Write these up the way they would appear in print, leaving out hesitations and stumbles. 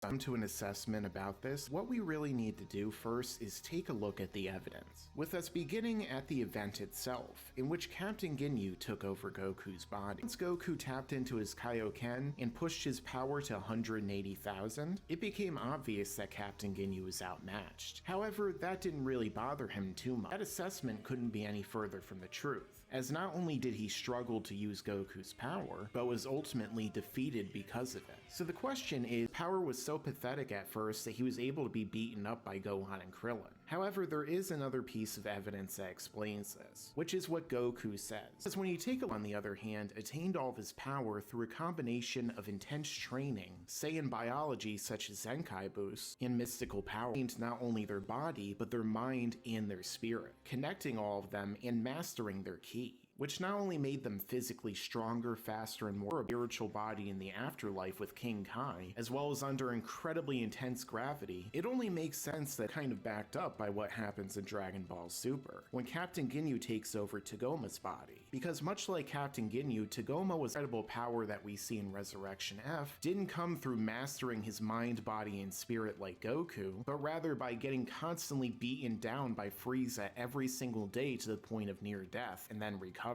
come to an assessment about this, what we really need to do first is take a look at the evidence, with us beginning at the event itself, in which Captain Ginyu took over Goku's body. Once Goku tapped into his Kaioken and pushed his power to 180,000, it became obvious that Captain Ginyu was outmatched. However, that didn't really bother him too much. That assessment couldn't be any further from the truth, as not only did he struggle to use Goku's power, but was ultimately defeated because of it. So the question is, power was so pathetic at first that he was able to be beaten up by Gohan and Krillin. However, there is another piece of evidence that explains this, which is what Goku says. Because when you take on the other hand, attained all of his power through a combination of intense training, say in biology such as Zenkai boosts, and mystical power, trained not only their body, but their mind and their spirit, connecting all of them and mastering their ki, which not only made them physically stronger, faster, and more spiritual body in the afterlife with King Kai, as well as under incredibly intense gravity. It only makes sense that kind of backed up by what happens in Dragon Ball Super, when Captain Ginyu takes over Tagoma's body. Because much like Captain Ginyu, Tagoma was incredible power that we see in Resurrection F didn't come through mastering his mind, body, and spirit like Goku, but rather by getting constantly beaten down by Frieza every single day to the point of near death, and then recovering.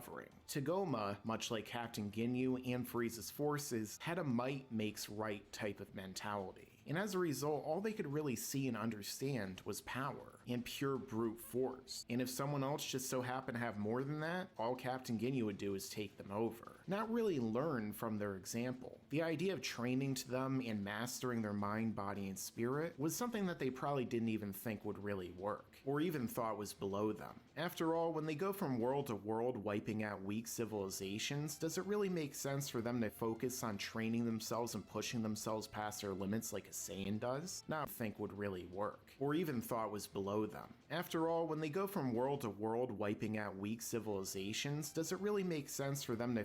Tagoma, much like Captain Ginyu and Frieza's forces, had a might makes right type of mentality. And as a result, all they could really see and understand was power and pure brute force. And if someone else just so happened to have more than that, all Captain Ginyu would do is take them over, not really learn from their example. The idea of training to them and mastering their mind, body, and spirit was something that they probably didn't even think would really work, or even thought was below them. After all, when they go from world to world wiping out weak civilizations, does it really make sense for them to focus on training themselves and pushing themselves past their limits like a Saiyan does? Not think would really work, or even thought was below them. After all, when they go from world to world wiping out weak civilizations, does it really make sense for them to